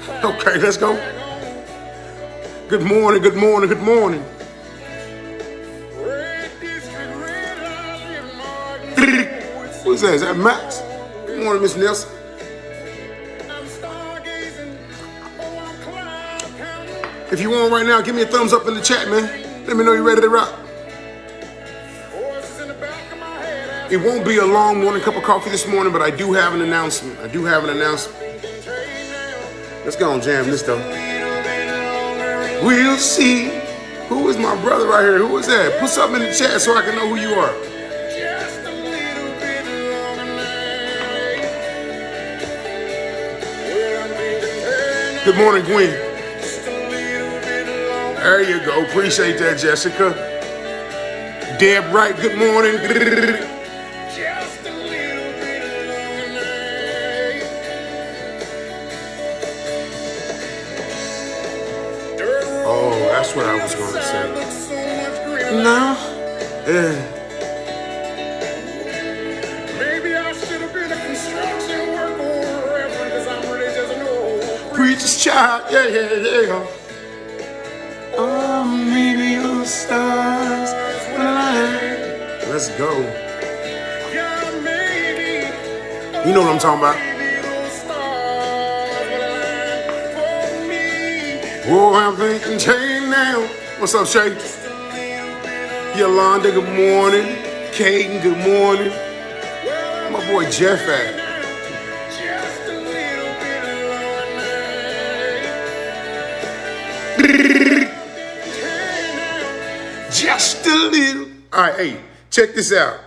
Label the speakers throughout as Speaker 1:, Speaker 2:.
Speaker 1: Okay, let's go. Good morning, good morning, good morning. Who's that? Is that Max? Good morning, Miss Nelson. If you want right now, give me a thumbs up in the chat, man. Let me know you're ready to rock. It won't be a long morning cup of coffee this morning, but I do have an announcement. Let's go and jam this though. We'll see. Who is my brother right here? Who is that? Put something in the chat so I can know who you are. Good morning, Gwen. There you go. Appreciate that, Jessica. Deb Wright, good morning. Oh, that's what I was going to say. No. Yeah. Maybe I should have been a construction worker or whatever, because I'm really just an old preacher's child. Yeah. Oh, maybe your stars will align. Let's go. You know what I'm talking about. Oh, I'm thinking change now. What's up, Shay? Yolanda, good morning. Caden, good morning. My boy Jeff at. Just a little. All right, hey, check this out.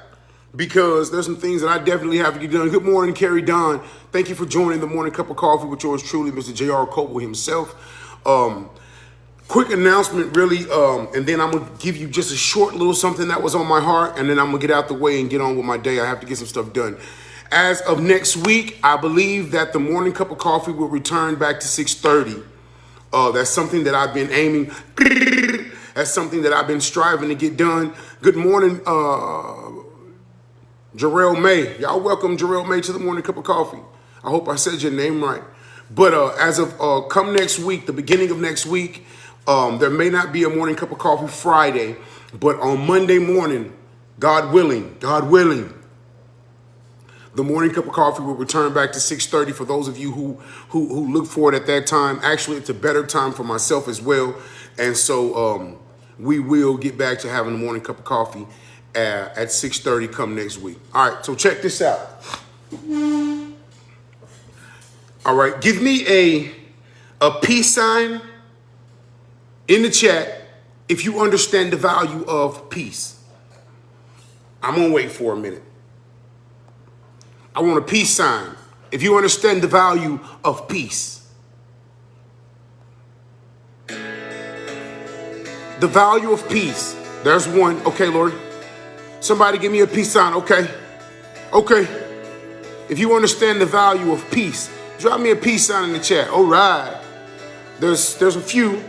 Speaker 1: Because there's some things that I definitely have to get done. Good morning, Carrie Don. Thank you for joining the morning cup of coffee with yours truly, Mr. JR Coble himself. Quick announcement, really, and then I'm going to give you just a short little something that was on my heart, and then I'm going to get out the way and get on with my day. I have to get some stuff done. As of next week, I believe that the morning cup of coffee will return back to 6:30. That's something that I've been aiming. That's something that I've been striving to get done. Good morning, Jarrell May. Y'all welcome Jarrell May to the morning cup of coffee. I hope I said your name right. But as of come next week, the beginning of next week, there may not be a morning cup of coffee Friday, but on Monday morning, God willing, the morning cup of coffee will return back to 6:30 for those of you who look for it at that time. Actually, it's a better time for myself as well. And so we will get back to having the morning cup of coffee at 6:30 come next week. All right, so check this out. All right, give me a peace sign in the chat if you understand the value of peace. I'm going to wait for a minute. I want a peace sign if you understand the value of peace. The value of peace. There's one. Okay, Lori. Somebody give me a peace sign. Okay. If you understand the value of peace, drop me a peace sign in the chat. All right. There's a few.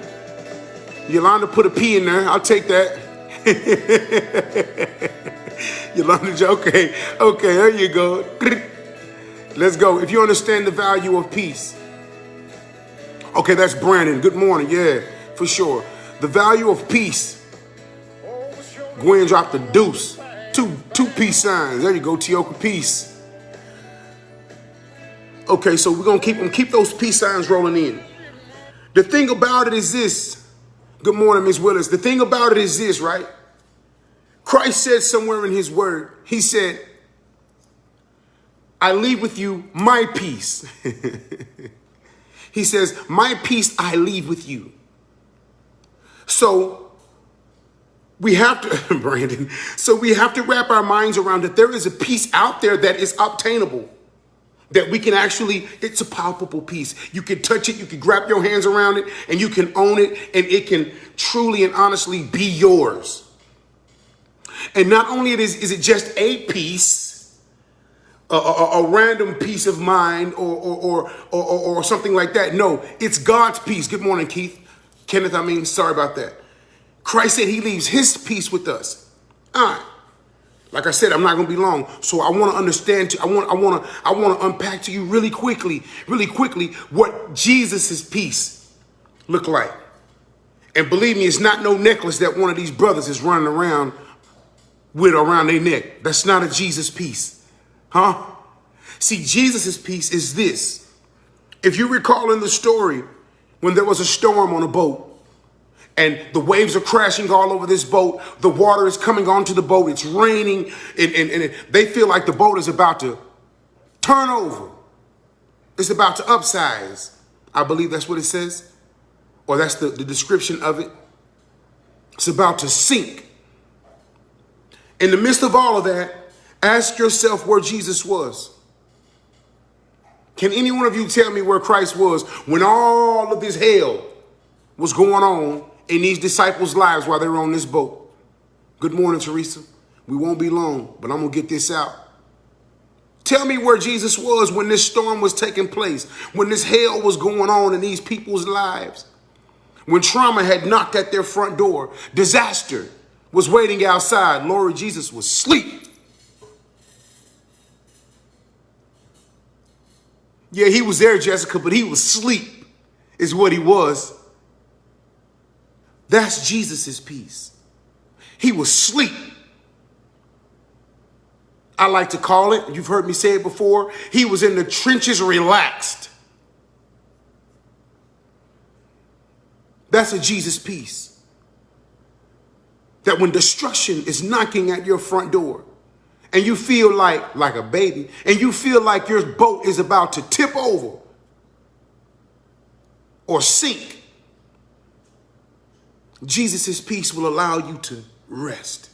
Speaker 1: Yolanda put a P in there. I'll take that. Yolanda, okay, there you go. Let's go. If you understand the value of peace. Okay, that's Brandon. Good morning. Yeah, for sure. The value of peace. Gwen dropped the deuce. Two peace signs. There you go, Tioka, peace. Okay, so we're going to keep those peace signs rolling in. The thing about it is this. Good morning, Ms. Willis. The thing about it is this, right? Christ said somewhere in his word, he said, I leave with you my peace. He says, my peace I leave with you. So we have to, Brandon, so we have to wrap our minds around that there is a peace out there that is obtainable. That we can actually, it's a palpable peace. You can touch it, you can grab your hands around it, and you can own it, and it can truly and honestly be yours. And not only is it just a peace, a random peace of mind or something like that. No, it's God's peace. Good morning, Kenneth, sorry about that. Christ said he leaves his peace with us. All right. Like I said, I'm not going to be long. So I want to understand, I want to unpack to you really quickly, what Jesus's peace looked like. And believe me, it's not no necklace that one of these brothers is running around with around their neck. That's not a Jesus peace. Huh? See, Jesus's peace is this. If you recall in the story, when there was a storm on a boat, and the waves are crashing all over this boat. The water is coming onto the boat. It's raining. And they feel like the boat is about to turn over. It's about to upsize. I believe that's what it says. Or that's the description of it. It's about to sink. In the midst of all of that, ask yourself where Jesus was. Can any one of you tell me where Christ was when all of this hell was going on in these disciples' lives while they were on this boat? Good morning, Teresa. We won't be long, but I'm going to get this out. Tell me where Jesus was when this storm was taking place, when this hell was going on in these people's lives, when trauma had knocked at their front door, disaster was waiting outside. Lord Jesus was asleep. Yeah, he was there, Jessica, but he was asleep is what he was. That's Jesus's peace. He was asleep. I like to call it, you've heard me say it before, he was in the trenches relaxed. That's a Jesus peace. That when destruction is knocking at your front door and you feel like a baby and you feel like your boat is about to tip over or sink, Jesus' peace will allow you to rest.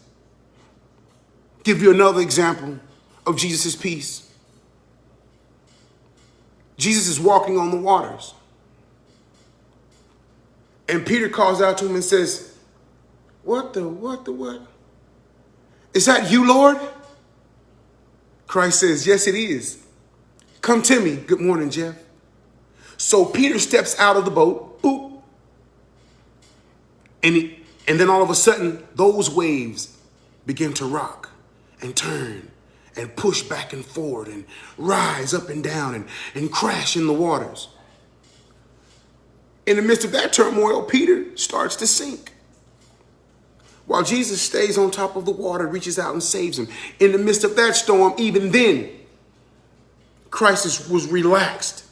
Speaker 1: Give you another example of Jesus' peace. Jesus is walking on the waters. And Peter calls out to him and says, what? Is that you, Lord? Christ says, yes, it is. Come to me. Good morning, Jeff. So Peter steps out of the boat. Boop. And then all of a sudden, those waves begin to rock and turn and push back and forward and rise up and down and crash in the waters. In the midst of that turmoil, Peter starts to sink. While Jesus stays on top of the water, reaches out and saves him. In the midst of that storm, even then, Christ was relaxed.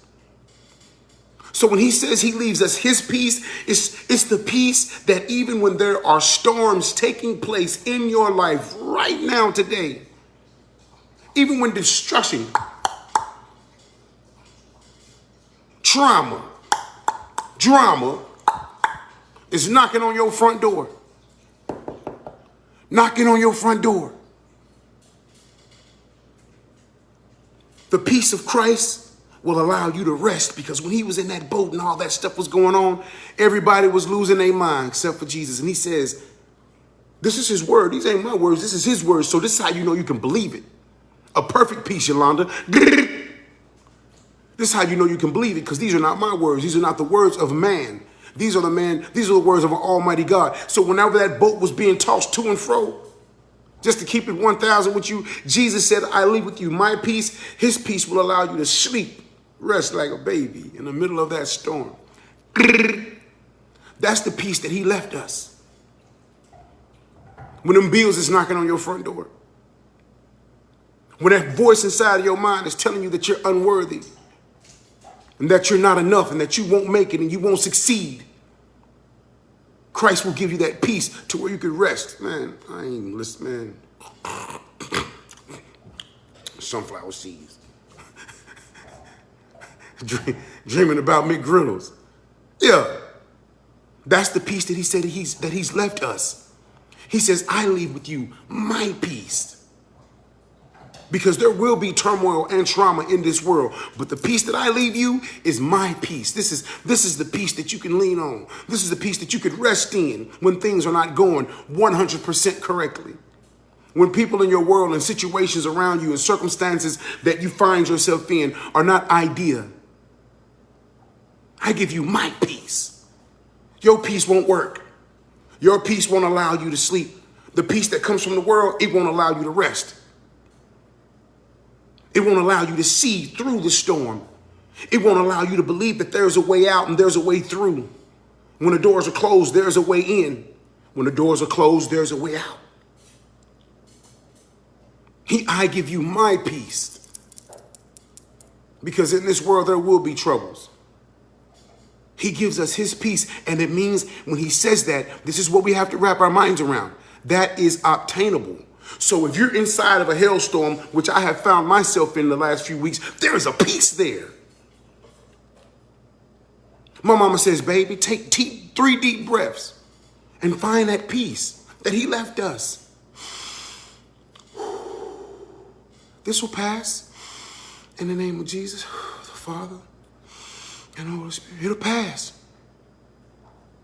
Speaker 1: So when he says he leaves us his peace, it's the peace that even when there are storms taking place in your life right now today, even when destruction, trauma, drama is knocking on your front door. Knocking on your front door. The peace of Christ will allow you to rest, because when he was in that boat and all that stuff was going on, everybody was losing their mind except for Jesus. And he says, this is his word. These ain't my words. This is his word. So this is how you know you can believe it. A perfect peace, Yolanda. This is how you know you can believe it, because these are not my words. These are not the words of man. These are the words of an almighty God. So whenever that boat was being tossed to and fro, just to keep it 1,000 with you, Jesus said, I leave with you my peace. His peace will allow you to sleep, rest like a baby in the middle of that storm. That's the peace that he left us. When them bills is knocking on your front door. When that voice inside of your mind is telling you that you're unworthy and that you're not enough and that you won't make it and you won't succeed, Christ will give you that peace to where you can rest. Man, I ain't even listening, man. Sunflower seeds. Dreaming about McGriddles. Yeah. That's the peace that he said that he's left us. He says, I leave with you my peace. Because there will be turmoil and trauma in this world. But the peace that I leave you is my peace. This is the peace that you can lean on. This is the peace that you could rest in when things are not going 100% correctly. When people in your world and situations around you and circumstances that you find yourself in are not ideal. I give you my peace. Your peace won't work. Your peace won't allow you to sleep. The peace that comes from the world, it won't allow you to rest. It won't allow you to see through the storm. It won't allow you to believe that there's a way out and there's a way through. When the doors are closed, there's a way in. When the doors are closed, there's a way out. I give you my peace. Because in this world, there will be troubles. He gives us his peace. And it means when he says that, this is what we have to wrap our minds around. That is obtainable. So if you're inside of a hailstorm, which I have found myself in the last few weeks, there is a peace there. My mama says, baby, take 3 deep breaths and find that peace that he left us. This will pass in the name of Jesus, the Father, and the Holy Spirit. It'll pass.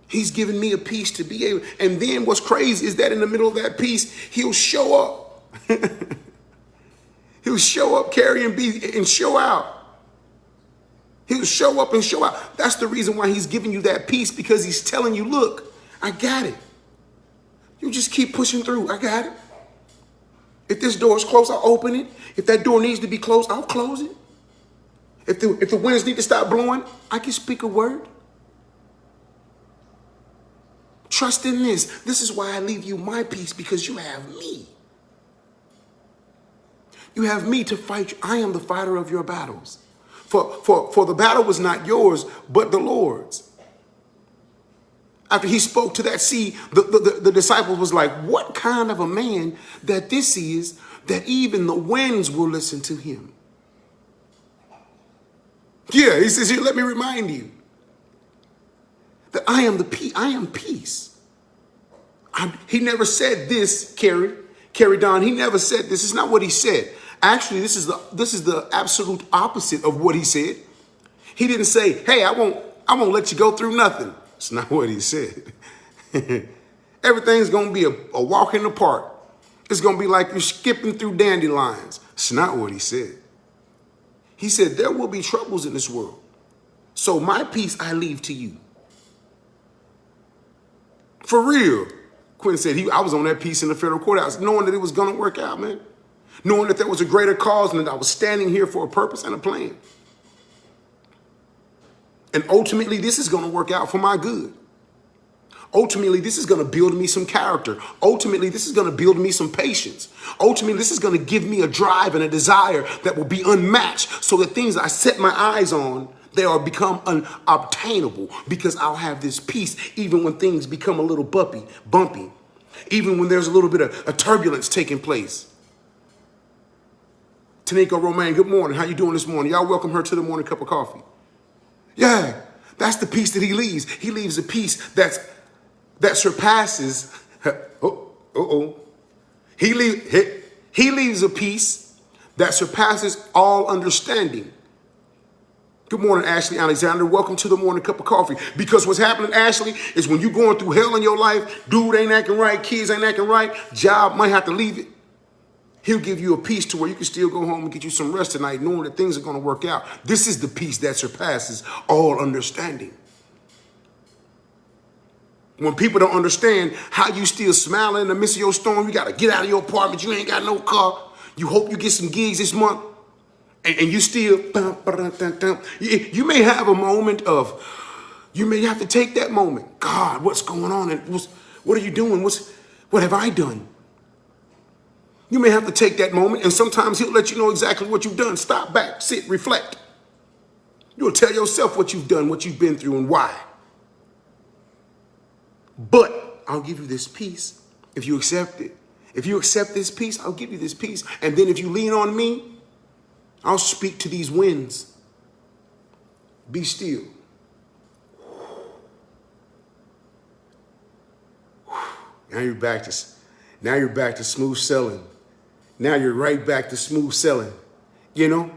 Speaker 1: He's given me a peace to be able. And then what's crazy is that in the middle of that peace, he'll show up. He'll show up, carry and show out. He'll show up and show out. That's the reason why he's giving you that peace, because he's telling you, look, I got it. You just keep pushing through. I got it. If this door is closed, I'll open it. If that door needs to be closed, I'll close it. If the winds need to stop blowing, I can speak a word. Trust in this. This is why I leave you my peace, because you have me. You have me to fight. I am the fighter of your battles. For the battle was not yours, but the Lord's. After he spoke to that sea, the disciples was like, what kind of a man that this is, that even the winds will listen to him? Yeah, he says, here, let me remind you that I am peace. He never said this, Carrie Don. He never said this. It's not what he said. Actually, this is the absolute opposite of what he said. He didn't say, hey, I won't let you go through nothing. It's not what he said. Everything's going to be a walk in the park. It's going to be like you're skipping through dandelions. It's not what he said. He said, there will be troubles in this world. So my peace I leave to you. For real. Quinn said, I was on that peace in the federal courthouse, knowing that it was going to work out, man. Knowing that there was a greater cause and that I was standing here for a purpose and a plan. And ultimately, this is going to work out for my good. Ultimately, this is going to build me some character. Ultimately, this is going to build me some patience. Ultimately, this is going to give me a drive and a desire that will be unmatched, so that things I set my eyes on, they are become unobtainable, because I'll have this peace even when things become a little bumpy, even when there's a little bit of a turbulence taking place. Tanika Romaine, good morning. How you doing this morning? Y'all welcome her to the morning cup of coffee. Yeah, that's the peace that he leaves. He leaves a peace that surpasses. He leaves a peace that surpasses all understanding. Good morning, Ashley Alexander. Welcome to the morning cup of coffee. Because what's happening, Ashley, is when you're going through hell in your life, dude ain't acting right, kids ain't acting right, job might have to leave it. He'll give you a peace to where you can still go home and get you some rest tonight, knowing that things are going to work out. This is the peace that surpasses all understanding. When people don't understand how you still smiling in the midst of your storm, you got to get out of your apartment. You ain't got no car. You hope you get some gigs this month. And you still, you may have a moment of, you may have to take that moment. God, what's going on? And what are you doing? What have I done? You may have to take that moment, and sometimes he'll let you know exactly what you've done. Stop back, sit, reflect. You'll tell yourself what you've done, what you've been through, and why. But I'll give you this peace if you accept it. If you accept this peace, I'll give you this peace. And then if you lean on me, I'll speak to these winds. Be still. Now you're back to smooth sailing. Now you're right back to smooth sailing, you know?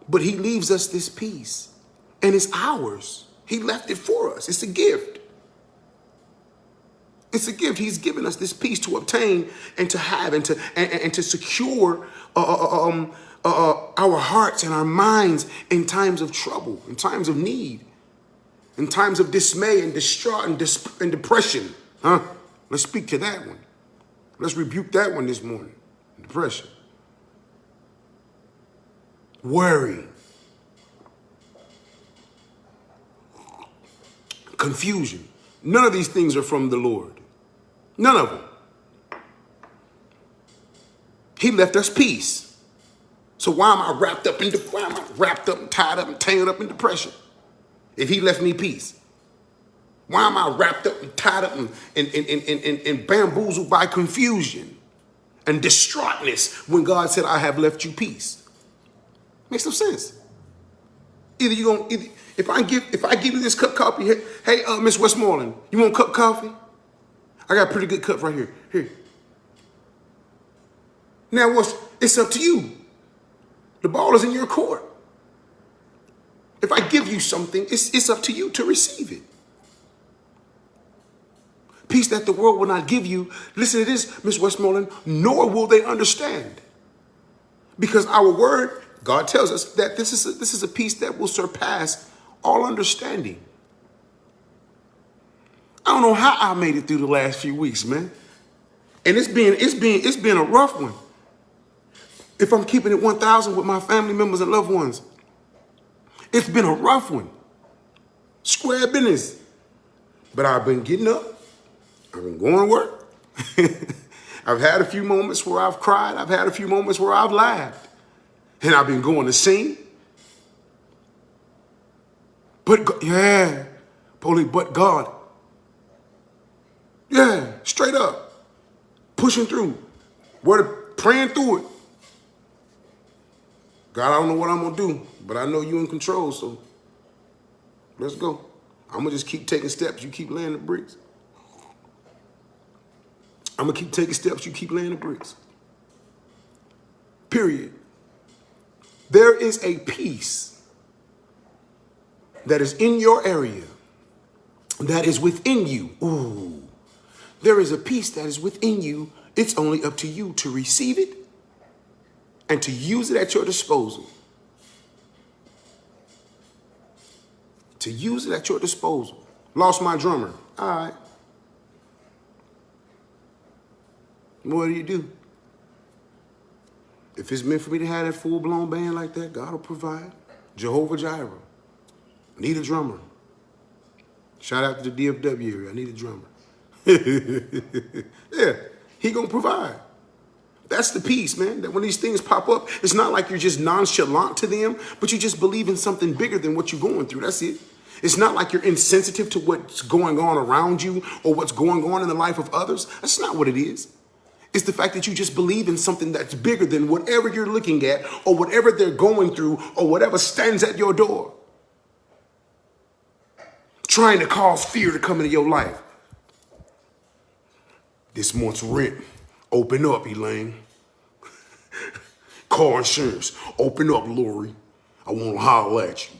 Speaker 1: But he leaves us this peace, and it's ours. He left it for us. It's a gift. It's a gift. He's given us this peace to obtain and to have and to secure our hearts and our minds in times of trouble, in times of need, in times of dismay and distraught and depression. Let's speak to that one. Let's rebuke that one this morning. Depression. Worry. Confusion. None of these things are from the Lord. None of them. He left us peace. So why am I wrapped up and tied up and tangled up in depression? If he left me peace. Why am I wrapped up and tied up and bamboozled by confusion and distraughtness when God said, I have left you peace? Makes no sense. If I give you this cup of coffee, hey, Miss Westmoreland, you want a cup of coffee? I got a pretty good cup right here. Here. Now it's up to you. The ball is in your court. If I give you something, it's up to you to receive it. Peace that the world will not give you. Listen to this, Miss Westmoreland, nor will they understand. Because our word, God tells us that this is a peace that will surpass all understanding. I don't know how I made it through the last few weeks, man. And it's been a rough one. If I'm keeping it 1,000 with my family members and loved ones, it's been a rough one. Square business. But I've been getting up. I've been going to work. I've had a few moments where I've cried. I've had a few moments where I've laughed. And I've been going to sing. But God. Yeah, straight up. Pushing through. Praying through it. God, I don't know what I'm going to do, but I know you're in control, so let's go. I'm going to just keep taking steps. You keep laying the bricks. I'm going to keep taking steps. You keep laying the bricks. Period. There is a peace that is in your area, that is within you. Ooh. There is a peace that is within you. It's only up to you to receive it and to use it at your disposal. To use it at your disposal. Lost my drummer. All right. What do you do? If it's meant for me to have that full-blown band like that, God will provide. Jehovah Jireh. Need a drummer. Shout out to the DFW area. I need a drummer. Yeah, he gonna provide. That's the peace, man, that when these things pop up, it's not like you're just nonchalant to them, but you just believe in something bigger than what you're going through. That's it. It's not like you're insensitive to what's going on around you or what's going on in the life of others. That's not what it is. It's the fact that you just believe in something that's bigger than whatever you're looking at or whatever they're going through or whatever stands at your door. Trying to cause fear to come into your life. This month's rent. Open up, Elaine. Car insurance. Open up, Lori. I want to holler at you.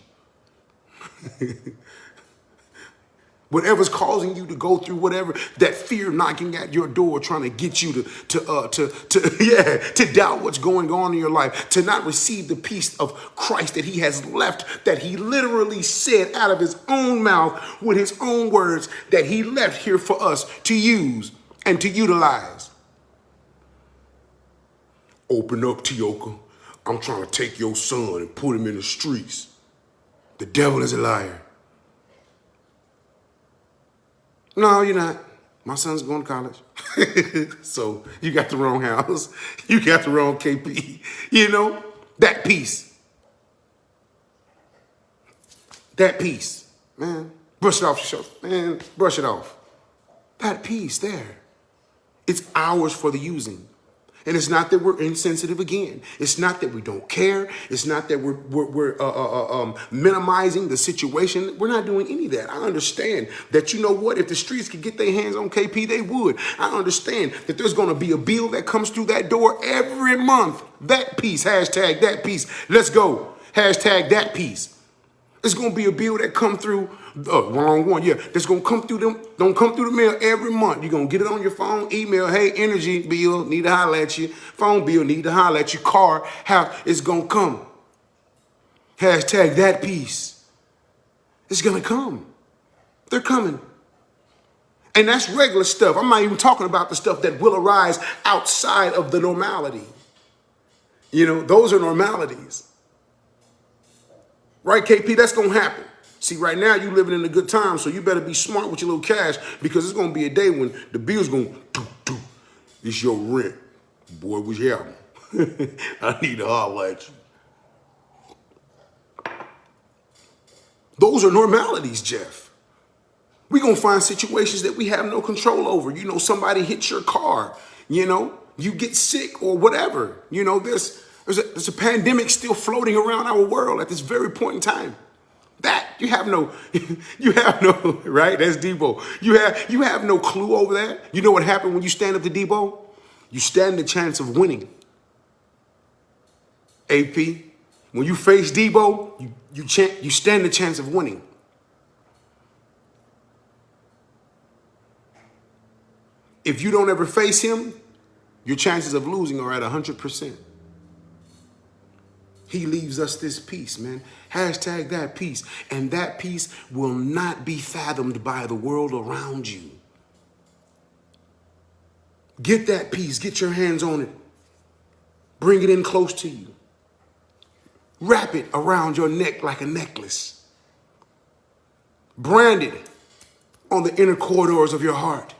Speaker 1: Whatever's causing you to go through whatever, that fear knocking at your door, trying to get you to doubt what's going on in your life, to not receive the peace of Christ that he has left, that he literally said out of his own mouth with his own words that he left here for us to use and to utilize. Open up, Tioka. I'm trying to take your son and put him in the streets. The devil is a liar. No, you're not. My son's going to college. So you got the wrong house. You got the wrong KP. You know, that peace. That peace. Man, brush it off your shoulder. Man, brush it off. That peace there. It's ours for the using. And it's not that we're insensitive again. It's not that we don't care. It's not that we're minimizing the situation. We're not doing any of that. I understand that, you know what, if the streets could get their hands on KP, they would. I understand that there's going to be a bill that comes through that door every month. That piece, hashtag that piece. Let's go. Hashtag that piece. It's going to be a bill that come through, wrong one, yeah. That's going to come through them, don't come through the mail every month. You're going to get it on your phone, email, hey, energy bill, need to holler at you. Phone bill, need to holler at you. Car, how it's going to come. Hashtag that piece. It's going to come. They're coming. And that's regular stuff. I'm not even talking about the stuff that will arise outside of the normality. You know, those are normalities. Right, KP? That's going to happen. See, right now you living in a good time, so you better be smart with your little cash, because it's going to be a day when the bill's going to, it's your rent. Boy, what you having? I need to holler at you. Those are normalities, Jeff. We're going to find situations that we have no control over. You know, somebody hits your car, you know, you get sick or whatever. You know, there's a pandemic still floating around our world at this very point in time. That you have no, right? That's Debo. You have no clue over that. You know what happened when you stand up to Debo? You stand the chance of winning. AP, when you face Debo, you stand the chance of winning. If you don't ever face him, your chances of losing are at 100%. He leaves us this peace, man. Hashtag that peace. And that peace will not be fathomed by the world around you. Get that peace. Get your hands on it. Bring it in close to you. Wrap it around your neck like a necklace. Brand it on the inner corridors of your heart.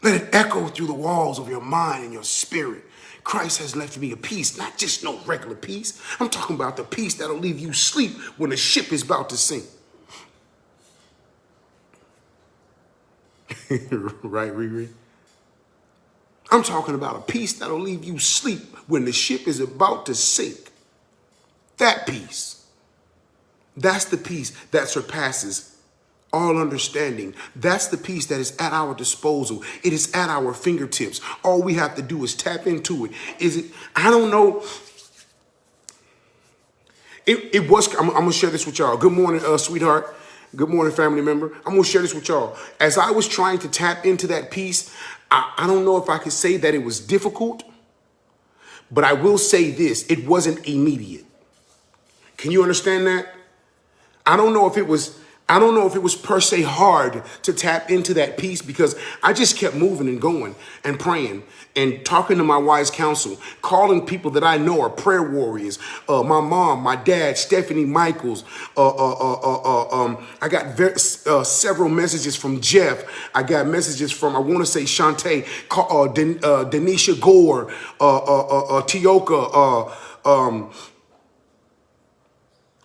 Speaker 1: Let it echo through the walls of your mind and your spirit. Christ has left me a peace, not just no regular peace. I'm talking about the peace that'll leave you asleep when the ship is about to sink. Right, Riri? I'm talking about a peace that'll leave you asleep when the ship is about to sink. That peace. That's the peace that surpasses all understanding. That's the peace that is at our disposal. It is at our fingertips. All we have to do is tap into it. I don't know. I'm going to share this with y'all. Good morning, sweetheart. Good morning, family member. I'm going to share this with y'all. As I was trying to tap into that peace, I don't know if I could say that it was difficult, but I will say this. It wasn't immediate. Can you understand that? I don't know if it was per se hard to tap into that peace, because I just kept moving and going and praying and talking to my wise counsel, calling people that I know are prayer warriors. My mom, my dad, Stephanie Michaels. I got several messages from Jeff. I got messages from, I want to say Shantae, Denisha Gore, Tioka,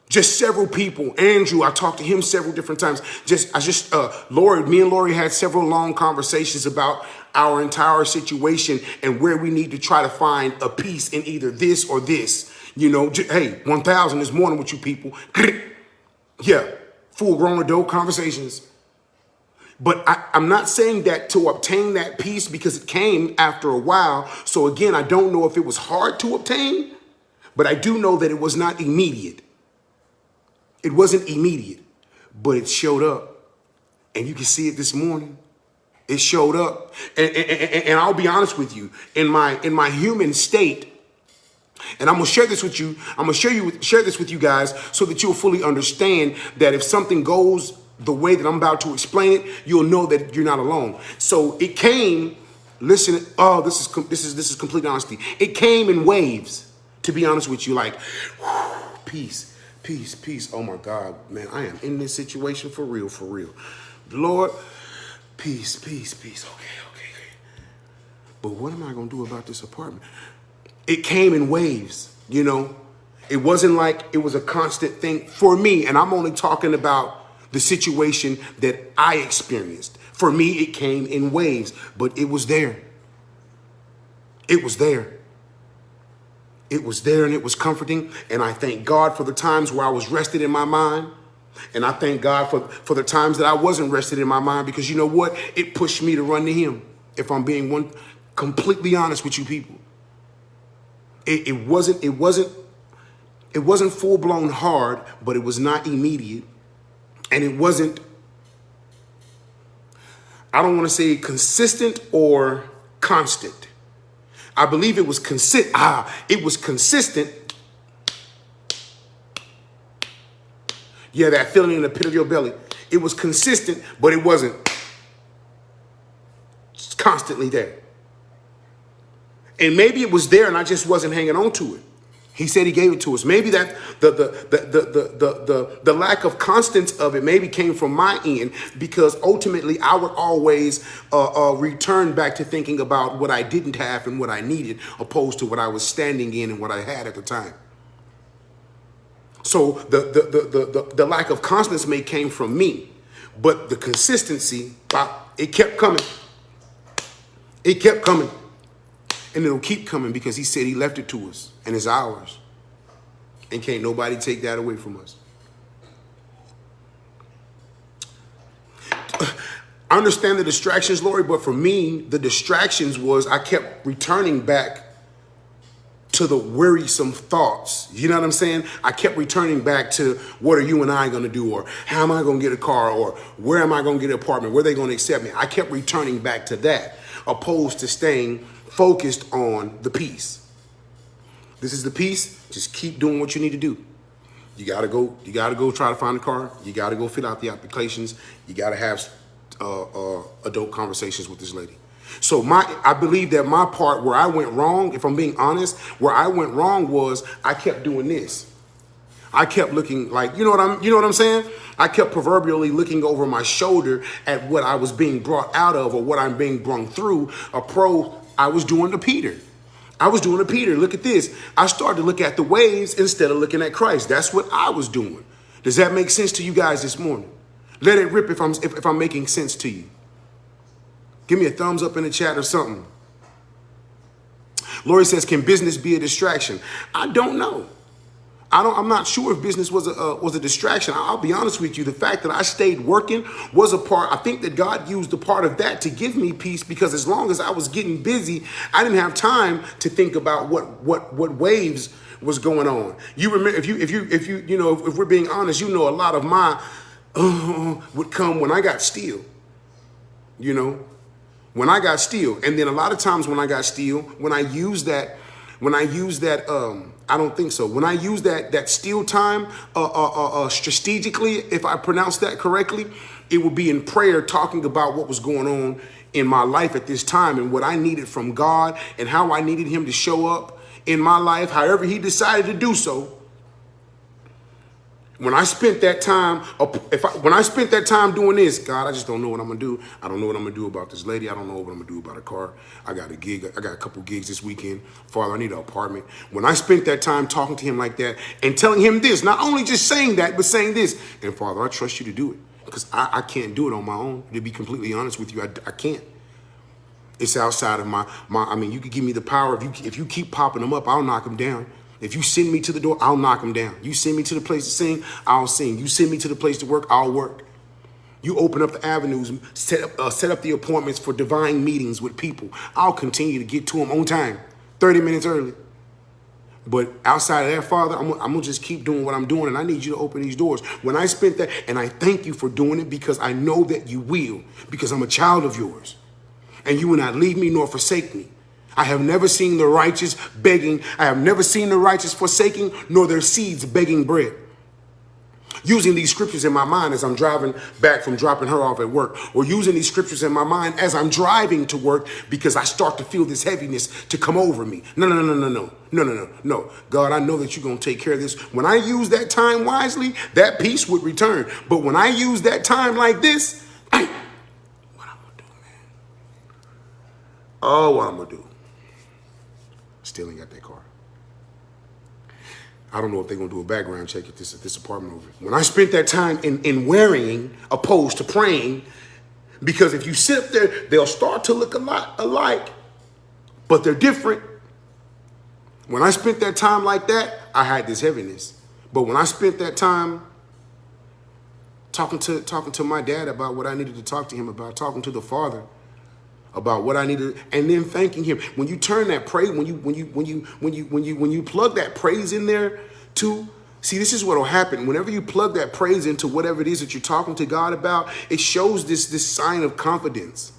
Speaker 1: just several people. Andrew, I talked to him several different times. Me and Lori had several long conversations about our entire situation and where we need to try to find a peace in either this or this. You know, hey, 1,000 this morning with you people. Yeah, full-grown adult conversations. But I'm not saying that to obtain that peace, because it came after a while. So again, I don't know if it was hard to obtain, but I do know that it was not immediate. It wasn't immediate, but it showed up. And you can see it this morning. It showed up. And I'll be honest with you, in my human state, and I'm going to share this with you. I'm going to share this with you guys so that you'll fully understand that if something goes the way that I'm about to explain it, you'll know that you're not alone. So it came, listen, this is complete honesty. It came in waves, to be honest with you, like, peace. Peace, peace. Oh my God, man, I am in this situation for real, for real. Lord, peace, peace, peace. Okay. But what am I going to do about this apartment? It came in waves, you know. It wasn't like it was a constant thing for me. And I'm only talking about the situation that I experienced. For me, it came in waves, but it was there. It was there. It was there, and it was comforting. And I thank God for the times where I was rested in my mind. And I thank God for the times that I wasn't rested in my mind, because you know what? It pushed me to run to him. If I'm being completely honest with you people. It wasn't full-blown hard, but it was not immediate. And it wasn't, I don't want to say consistent or constant. I believe it was it was consistent. Yeah, that feeling in the pit of your belly. It was consistent, but it wasn't constantly there. And maybe it was there and I just wasn't hanging on to it. He said he gave it to us. Maybe that the lack of constance of it maybe came from my end, because ultimately I would always return back to thinking about what I didn't have and what I needed, opposed to what I was standing in and what I had at the time. So the lack of constance may came from me, but the consistency, it kept coming. It kept coming. And it'll keep coming because he said he left it to us and it's ours. And can't nobody take that away from us. I understand the distractions, Lori, but for me, the distractions was I kept returning back to the wearisome thoughts. You know what I'm saying? I kept returning back to what are you and I going to do? Or how am I going to get a car? Or where am I going to get an apartment? Where are they going to accept me? I kept returning back to that, opposed to staying focused on the peace. This is the peace. Just keep doing what you need to do. You gotta go try to find a car. You gotta go fill out the applications. You gotta have adult conversations with this lady. So I believe that my part where I went wrong, if I'm being honest, where I went wrong was I kept doing this. I kept looking like, you know what I'm saying? I kept proverbially looking over my shoulder at what I was being brought out of or what I'm being brung through. I was doing the Peter. Look at this. I started to look at the waves instead of looking at Christ. That's what I was doing. Does that make sense to you guys this morning? Let it rip if I'm making sense to you. Give me a thumbs up in the chat or something. Lori says, can business be a distraction? I don't know. I'm not sure if business was a distraction. I'll be honest with you. The fact that I stayed working was a part. I think that God used a part of that to give me peace, because as long as I was getting busy, I didn't have time to think about what waves was going on. You remember, if we're being honest, a lot of my would come when I got still. When I got still, and then a lot of times when I got still, when I use that. I don't think so. When I use that still time strategically, if I pronounce that correctly, it would be in prayer, talking about what was going on in my life at this time and what I needed from God and how I needed him to show up in my life, however he decided to do so. When I spent that time, doing this, God, I just don't know what I'm gonna do. I don't know what I'm gonna do about this lady. I don't know what I'm gonna do about a car. I got a gig. I got a couple gigs this weekend. Father, I need an apartment. When I spent that time talking to him like that and telling him this, not only just saying that, but saying this, and Father, I trust you to do it, because I can't do it on my own. To be completely honest with you, I can't. It's outside of my. I mean, you could give me the power. If you keep popping them up, I'll knock them down. If you send me to the door, I'll knock them down. You send me to the place to sing, I'll sing. You send me to the place to work, I'll work. You open up the avenues, set up the appointments for divine meetings with people. I'll continue to get to them on time, 30 minutes early. But outside of that, Father, I'm going to just keep doing what I'm doing, and I need you to open these doors. When I spent that, and I thank you for doing it, because I know that you will, because I'm a child of yours. And you will not leave me nor forsake me. I have never seen the righteous begging. I have never seen the righteous forsaking, nor their seeds begging bread. Using these scriptures in my mind as I'm driving back from dropping her off at work, or using these scriptures in my mind as I'm driving to work, because I start to feel this heaviness to come over me. No. God, I know that you're going to take care of this. When I use that time wisely, that peace would return. But when I use that time like this, what I'm going to do, man? Oh, what I'm going to do. Still ain't got that car. I don't know if they're going to do a background check at this apartment over. When I spent that time in worrying opposed to praying, because if you sit up there, they'll start to look a lot alike, but they're different. When I spent that time like that, I had this heaviness. But when I spent that time talking to my dad about what I needed to talk to him about, talking to the Father about what I needed, and then thanking him. When you turn that praise, when you plug that praise in there too, see, this is what will happen. Whenever you plug that praise into whatever it is that you're talking to God about, it shows this sign of confidence.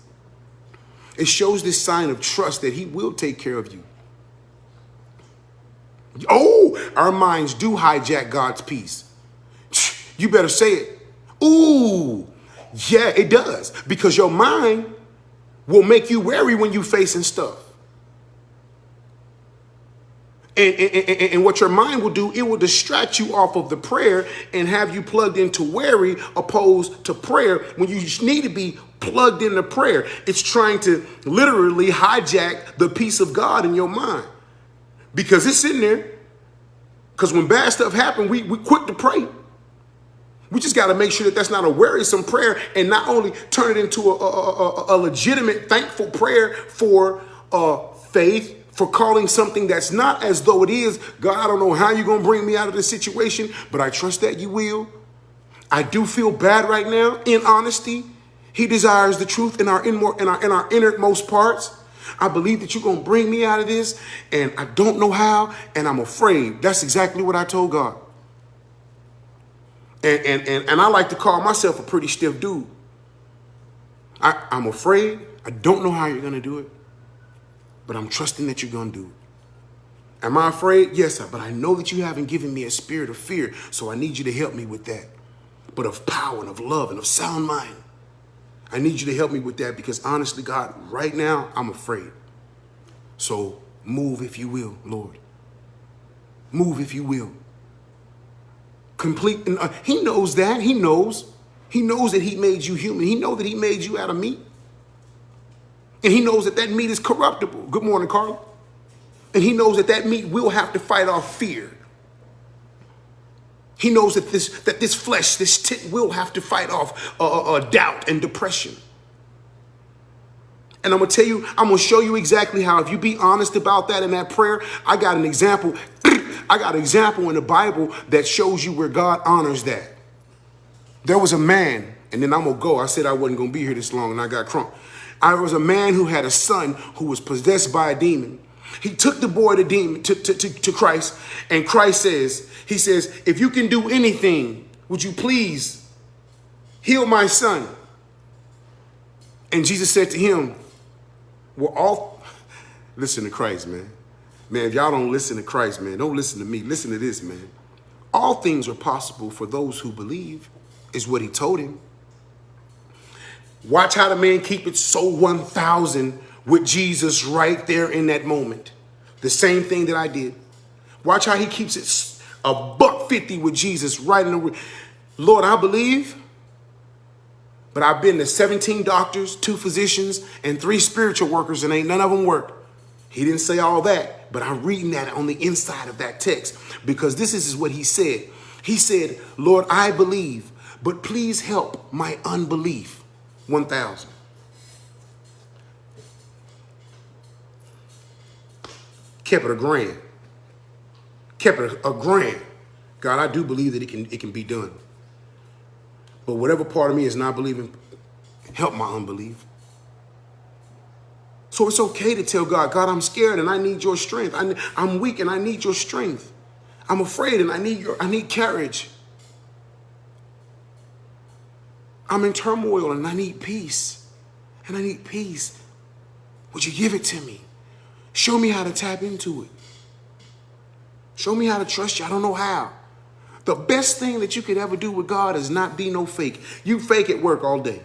Speaker 1: It shows this sign of trust that he will take care of you. Oh, our minds do hijack God's peace. You better say it. Ooh, yeah, it does. Because your mind will make you wary when you're facing stuff. And what your mind will do, it will distract you off of the prayer and have you plugged into worry opposed to prayer when you need to be plugged into prayer. It's trying to literally hijack the peace of God in your mind because it's in there. Because when bad stuff happens, we quick to pray. We just got to make sure that that's not a worrisome prayer and not only turn it into a legitimate, thankful prayer for faith, for calling something that's not as though it is. God, I don't know how you're going to bring me out of this situation, but I trust that you will. I do feel bad right now. In honesty, he desires the truth in our innermost parts. I believe that you're going to bring me out of this, and I don't know how, and I'm afraid. That's exactly what I told God. And I like to call myself a pretty stiff dude. I'm afraid. I don't know how you're going to do it, but I'm trusting that you're going to do it. Am I afraid? Yes, but I know that you haven't given me a spirit of fear, so I need you to help me with that, but of power and of love and of sound mind. I need you to help me with that because honestly, God, right now, I'm afraid. So move if you will, Lord. Move if you will. Complete. He knows that. He knows. He knows that he made you human. He knows that he made you out of meat. And he knows that that meat is corruptible. Good morning, Carla. And he knows that that meat will have to fight off fear. He knows that this flesh, this tit will have to fight off doubt and depression. And I'm going to tell you, I'm going to show you exactly how. If you be honest about that in that prayer, I got an example. I got an example in the Bible that shows you where God honors that. There was a man, and then I'm going to go. I said I wasn't going to be here this long, and I got crunk. I was a man who had a son who was possessed by a demon. He took the boy to Christ, and Christ says, he says, if you can do anything, would you please heal my son? And Jesus said to him, listen to Christ, man. Man, if y'all don't listen to Christ, man, don't listen to me. Listen to this, man. All things are possible for those who believe, is what he told him. Watch how the man keep it so 1,000 with Jesus right there in that moment. The same thing that I did. Watch how he keeps it $150 with Jesus right in the... Lord, I believe, but I've been to 17 doctors, 2 physicians, and 3 spiritual workers, and ain't none of them work. He didn't say all that, but I'm reading that on the inside of that text because this is what he said. He said, Lord, I believe, but please help my unbelief. 1,000. Kept it a grand. Kept it a grand. God, I do believe that it can be done. But whatever part of me is not believing, help my unbelief. So it's okay to tell God, God, I'm scared and I need your strength. I'm weak and I need your strength. I'm afraid and I need courage. I'm in turmoil and I need peace. And I need peace. Would you give it to me? Show me how to tap into it. Show me how to trust you. I don't know how. The best thing that you could ever do with God is not be no fake. You fake at work all day.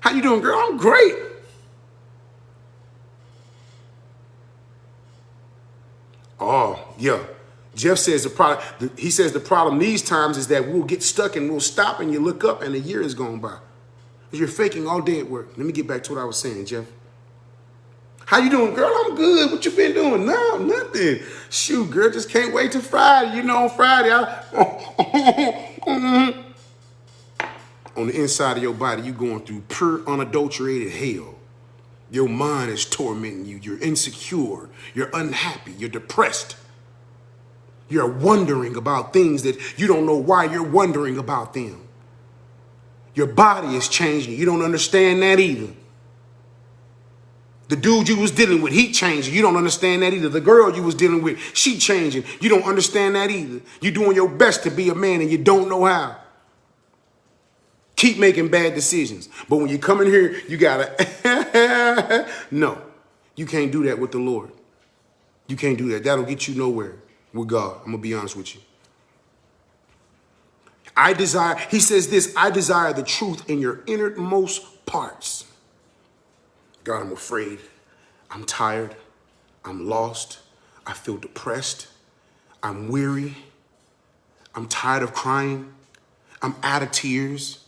Speaker 1: How you doing, girl? I'm great. Oh, yeah. Jeff says the problem these times is that we'll get stuck and we'll stop and you look up and a year is gone by. Because you're faking all day at work. Let me get back to what I was saying, Jeff. How you doing, girl? I'm good. What you been doing? No, nothing. Shoot, girl, just can't wait till Friday. You know, on Friday, on the inside of your body, you going through pure, unadulterated hell. Your mind is tormenting you. You're insecure. You're unhappy. You're depressed. You're wondering about things that you don't know why you're wondering about them. Your body is changing. You don't understand that either. The dude you was dealing with, he changing. You don't understand that either. The girl you was dealing with, she changing. You don't understand that either. You're doing your best to be a man and you don't know how. Keep making bad decisions. But when you come in here, you gotta, no, you can't do that with the Lord. You can't do that. That'll get you nowhere with God. I'm gonna be honest with you. He says this, I desire the truth in your innermost parts. God, I'm afraid. I'm tired. I'm lost. I feel depressed. I'm weary. I'm tired of crying. I'm out of tears.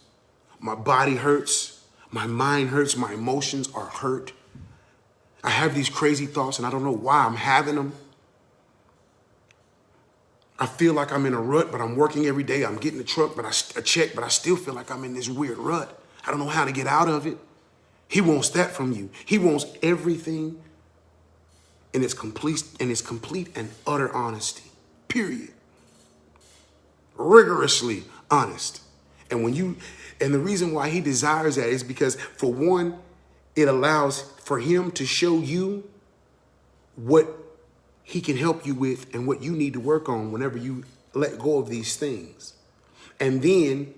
Speaker 1: My body hurts. My mind hurts. My emotions are hurt. I have these crazy thoughts and I don't know why I'm having them. I feel like I'm in a rut, but I'm working every day. I'm getting a truck, but a check, but I still feel like I'm in this weird rut. I don't know how to get out of it. He wants that from you. He wants everything in its complete and utter honesty. Period. Rigorously honest. And the reason why he desires that is because, for one, it allows for him to show you what he can help you with and what you need to work on whenever you let go of these things. And then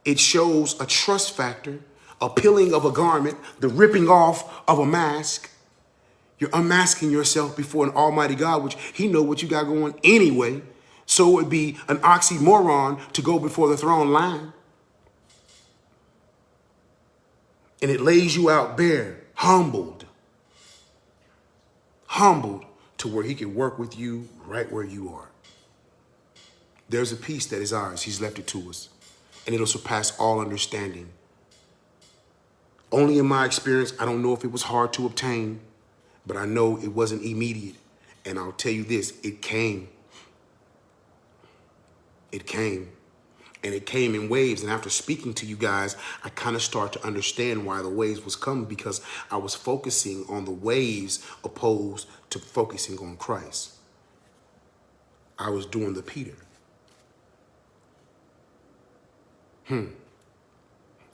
Speaker 1: it shows a trust factor, a peeling of a garment, the ripping off of a mask. You're unmasking yourself before an almighty God, which he knows what you got going anyway. So it would be an oxymoron to go before the throne line. And it lays you out bare, humbled to where he can work with you right where you are. There's a peace that is ours. He's left it to us. And it'll surpass all understanding. Only in my experience, I don't know if it was hard to obtain, but I know it wasn't immediate. And I'll tell you this, it came. It came. And it came in waves. And after speaking to you guys, I kind of start to understand why the waves was coming, because I was focusing on the waves opposed to focusing on Christ. I was doing the Peter.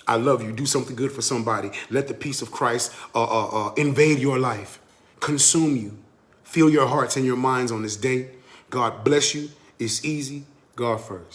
Speaker 1: I love you. Do something good for somebody. Let the peace of Christ invade your life, consume you, fill your hearts and your minds on this day. God bless you. It's easy. God first.